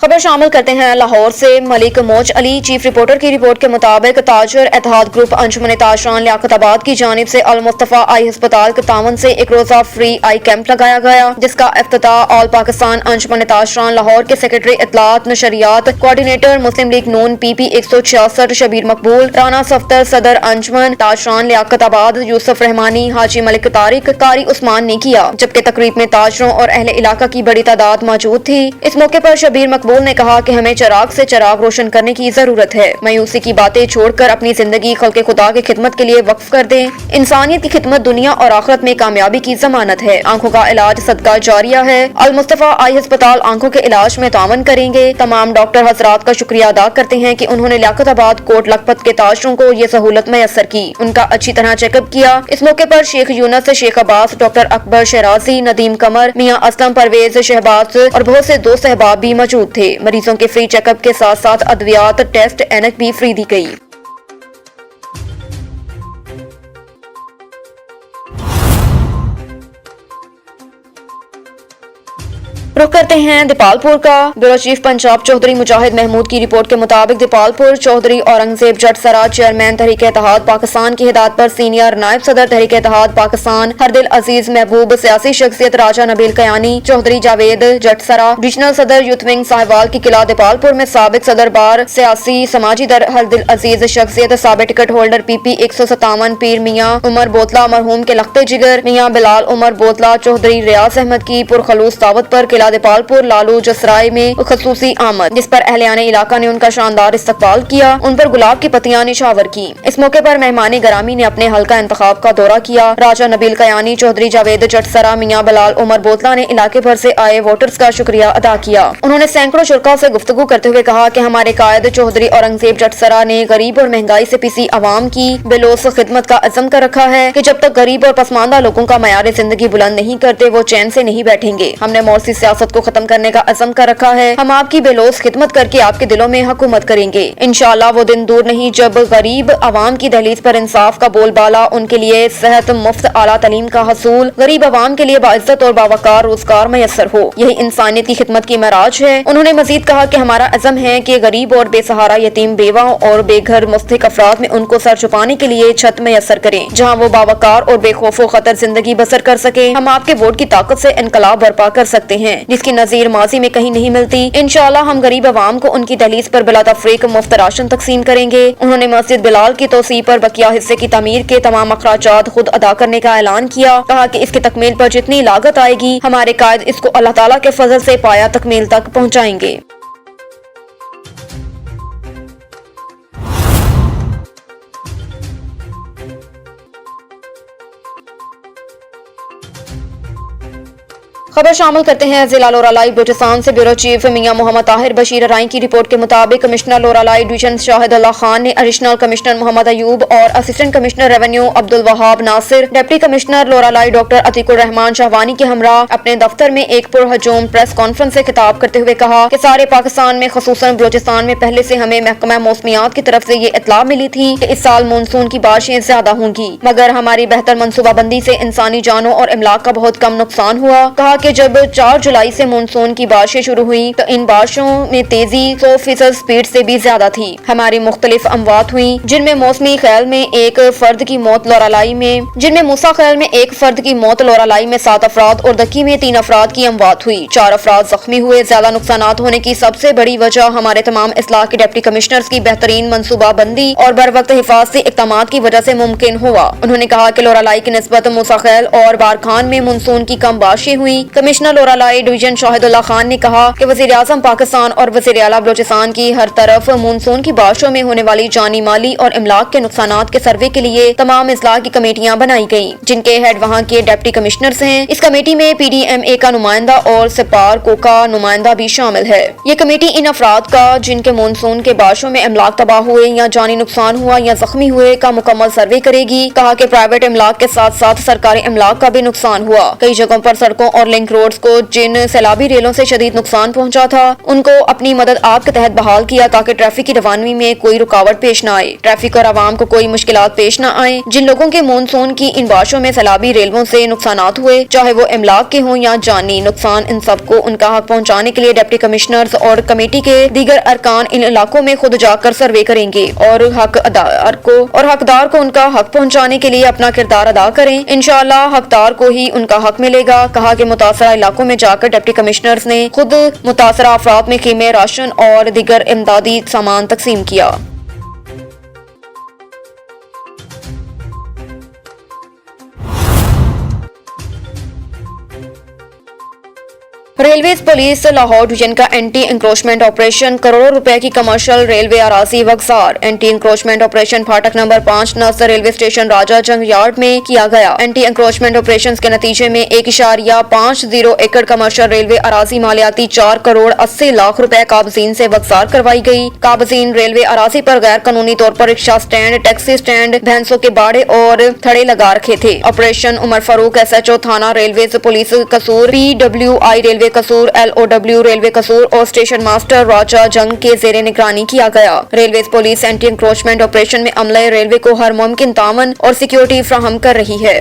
खबर शामिल करते हैं लाहौर से। मलिक मोज अली चीफ रिपोर्टर की रिपोर्ट के मुताबिक ताजर एतहाद ग्रुप अंजुमन ताजरान लियाकताबाद की जानिब से अल मुस्तफा आई अस्पताल के तावन से एक रोजा फ्री आई कैंप लगाया गया, जिसका इफ्तिताह ऑल पाकिस्तान अंजुमन ताजरान लाहौर के सेक्रेटरी इतलात नशरियात कोऑर्डिनेटर मुस्लिम लीग नून PP 166 शबीर मकबूल, राना सफ्तर सदर अंजुमन ताजरान लियाकताबाद यूसुफ रहमानी, हाजी मलिक तारिक, कारी उस्मान ने किया, जबकि तकरीब में ताजरों और अहले इलाका की बड़ी तादाद मौजूद थी। इस मौके पर शबीर मकबूल ने कहा कि हमें चिराग से चिराग रोशन करने की जरूरत है। मायूसी की बातें छोड़कर अपनी जिंदगी खल्के खुदा की खिदमत के लिए वक्फ कर दें। इंसानियत की खिदमत दुनिया और आखिरत में कामयाबी की जमानत है। आंखों का इलाज सदका जारिया है। अल मुस्तफा आई अस्पताल आंखों के इलाज में तावन करेंगे। तमाम डॉक्टर हजरात का शुक्रिया अदा करते हैं कि उन्होंने लियाकताबाद कोट लखपत के ताजरों को ये सहूलत मैसर की, उनका अच्छी तरह चेकअप किया। इस मौके पर शेख यूनस, शेख अब्बास, डॉक्टर अकबर शराजी, नदीम कमर, मियाँ असलम, परवेज, शहबाज और बहुत से दोस्त अहबाब भी मौजूद थे। मरीजों के फ्री चेकअप के साथ साथ अद्वियात, टेस्ट, ऐनक भी फ्री दी गई। रुख करते हैं दीपालपुर का। ब्यूरो चीफ पंजाब चौधरी मुजाहिद महमूद की रिपोर्ट के मुताबिक दीपालपुर चौधरी औरंगजेब जटसरा चेयरमैन तहरीक इत्तेहाद पाकिस्तान की हिदायत पर सीनियर नायब सदर तहरीक इत्तेहाद पाकिस्तान हरदिल अजीज महबूब, सियासी शख्सियत राजा नबील कयानी, चौधरी जावेद जटसरा, रीजनल सदर यूथ विंग साहिवाल की किला दीपालपुर में साबिक सदर बार, सियासी समाजी दर हरदिल अजीज शख्सियत साबिक टिकट होल्डर PP 157 पीर मियाँ उमर बोतला मरहूम के लख्ते जिगर मियाँ बिलाल उमर बोतला चौधरी रियाज अहमद की पुरखलूस दावत पर किला दीपालपुर लालू जसराय में खसूसी आमद, जिस पर अहलियाने इलाका ने उनका शानदार इस्तकबाल किया, उन पर गुलाब की पत्तियां निछावर की। इस मौके पर मेहमान गरामी ने अपने हल्का इंतखाब का दौरा किया। राजा नबील कयानी, चौधरी जावेद जटसरा, मियाँ बिलाल उमर बोतला ने इलाके भर से आए वोटर्स का शुक्रिया अदा किया। उन्होंने सैकड़ों शुरका से गुफ्तगू करते हुए कहा कि हमारे कायद चौधरी औरंगजेब जटसरा ने गरीब और महंगाई से पिसी अवाम की बेलोस खिदमत का अज़म कर रखा है कि जब तक गरीब और पसमानदा लोगों का मयार जिंदगी बुलंद नहीं करते वो चैन से नहीं बैठेंगे। हमने मौसी सियासत को खत्म करने का अज़म कर रखा है। हम आपकी बेलोस खिदमत करके आपके दिलों में हुकूमत करेंगे। इंशाअल्लाह वो दिन दूर नहीं जब गरीब अवाम की दहलीज पर इंसाफ का बोलबाला, उनके लिए सेहत, मुफ्त आला तालीम का हसूल, गरीब अवाम के लिए बाइज्जत और बावकार रोजगार मैसर हो। यही इंसानियत की खिदमत की मराज है। उन्होंने मजीद कहा कि हमारा अज़म है कि गरीब और बेसहारा यतीम बेवाओं और बेघर मुस्तहिक अफराद में उनको सर छुपाने के लिए छत मैसर करें, जहाँ वो बावकार और बेखौफ खतर जिंदगी बसर कर सके। हम आपके वोट की ताकत से इनकलाब बर्पा कर सकते हैं, जिसकी नजीर माजी में कहीं नहीं मिलती। इंशाअल्लाह हम गरीब अवाम को उनकी दहलीज पर बिला तफरीक मुफ्त राशन तकसीम करेंगे। उन्होंने मस्जिद बिलाल की तोसी पर बकिया हिस्से की तमीर के तमाम अखराजात खुद अदा करने का ऐलान किया। कहा कि इसकी तकमील पर जितनी लागत आएगी हमारे कायद इसको अल्लाह ताला के फजल से पाया तकमील तक पहुँचाएंगे। खबर शामिल करते हैं जिला लोरालाई बलूचिस्तान से। ब्यूरो चीफ मियां मोहम्मद ताहिर बशीर राई की रिपोर्ट के मुताबिक कमिश्नर लोरालाई डिवीजन शाहिद अल्लाह खान ने एडिशनल कमिश्नर मोहम्मद अयूब और assistant commissioner revenue Abdul Wahab Nasir, deputy commissioner Loralai doctor Atiqur Rehman Shahwani के हमरा अपने दफ्तर में एक पुरहजूम प्रेस कॉन्फ्रेंस से खिताब करते हुए कहा कि सारे पाकिस्तान में खसूसन बलूचिस्तान में पहले से हमें महकमा मौसमियात की तरफ से ये इत्तला मिली थी कि इस साल मानसून की बारिशें ज्यादा होंगी, मगर हमारी बेहतर मनसूबाबंदी से इंसानी जानों और इमलाक का बहुत कम नुकसान हुआ। कहा कि जब 4 जुलाई से मानसून की बारिशें शुरू हुई तो इन बारिशों में तेजी 100% स्पीड से भी ज्यादा थी। हमारी मुख्तलिफ अमवात हुई, जिनमें मौसमी खैल में एक फर्द की मौत लोरालाई में, जिनमें मूसा खैल में एक फर्द की मौत, लोरालाई में 7 अफराद और दक्की में 3 अफराद की अमवात हुई। 4 अफराद जख्मी हुए। ज्यादा नुकसानात होने की सबसे बड़ी वजह हमारे तमाम इस्लाह के डिप्टी कमिश्नर्स की बेहतरीन मनसूबाबंदी और बर वक्त हिफाजती इक़दाम की वजह से मुमकिन हुआ। उन्होंने कहा कि लोरालाई की निस्बत मूसा खैल और बारखान में मानसून की कम बारिशें हुई। कमिश्नर लोरालाई डिवीजन शाहिद अल्लाह खान ने कहा कि वज़ीर आज़म पाकिस्तान और वज़ीर आला बलूचिस्तान की हर तरफ मानसून की बारिशों में होने वाली जानी माली और इमलाक के नुकसानात के सर्वे के लिए तमाम इस्लाह की कमेटियां बनाई गयी, जिनके हेड वहाँ के डिप्टी कमिश्नर्स हैं। इस कमेटी में PDMA का नुमाइंदा और सिपार कोका नुमाइंदा भी शामिल है। ये कमेटी इन अफराद का जिनके मानसून के बारिशों में इमलाक तबाह हुए या जानी नुकसान हुआ या जख्मी हुए का मुकम्मल सर्वे करेगी। कहा कि प्राइवेट इमलाक के साथ साथ सरकारी इमलाक का भी नुकसान हुआ। कई जगहों पर सड़कों और लिंक रोड्स को जिन सैलाबी रेलों से शदीद नुकसान पहुंचा था उनको अपनी मदद आप के तहत बहाल किया ताकि ट्रैफिक की रवानगी में कोई रुकावट पेश न आए। ट्रैफिक और आवाम को कोई मुश्किलात पेश न आए। जिन लोगों के मानसून की इन बारिशों में सैलाबी रेलवों से नुकसानात हुए, चाहे वो इमलाक के हों या जानी नुकसान, इन सबको उनका हक पहुंचाने के लिए डिप्टी कमिश्नर्स और कमेटी के दीगर अरकान इन इलाकों में खुद जाकर सर्वे करेंगे और हकदार को उनका हक पहुंचाने के लिए अपना किरदार अदा करें। इंशाअल्लाह हकदार को ही उनका हक मिलेगा। कहा कि मुतासरा इलाकों में जाकर डिप्टी कमिश्नर्स ने खुद मुतासरा अफराद में कीमे, राशन और दीगर इमदादी सामान तकसीम किया। रेलवेज पुलिस लाहौर डिवीजन का एंटी इंक्रोचमेंट ऑपरेशन, करोड़ों रुपए की कमर्शियल रेलवे अराजी वगसार। एंटी इंक्रोचमेंट ऑपरेशन फाटक नंबर 5 नासिर रेलवे स्टेशन राजा जंग यार्ड में किया गया। एंटी इंक्रोचमेंट ऑपरेशन के नतीजे में 1.50 एकड़ कमर्शियल रेलवे अराजी मालियाती 4 करोड़ 80 लाख रुपए काबजीन से वगसार करवाई गई। काबजीन रेलवे अराजी पर गैर कानूनी तौर पर रिक्शा स्टैंड, टैक्सी स्टैंड, भैंसों के बाड़े और थड़े लगा रखे थे। ऑपरेशन उमर फारूक SHO थाना रेलवे पुलिस कसूर, PWI रेलवे कसूर, LOW रेलवे कसूर और स्टेशन मास्टर राजा जंग के जेरे निगरानी किया गया। Railway police anti encroachment operation में अमले रेलवे को हर मुमकिन तामन और सिक्योरिटी फ्राहम कर रही है।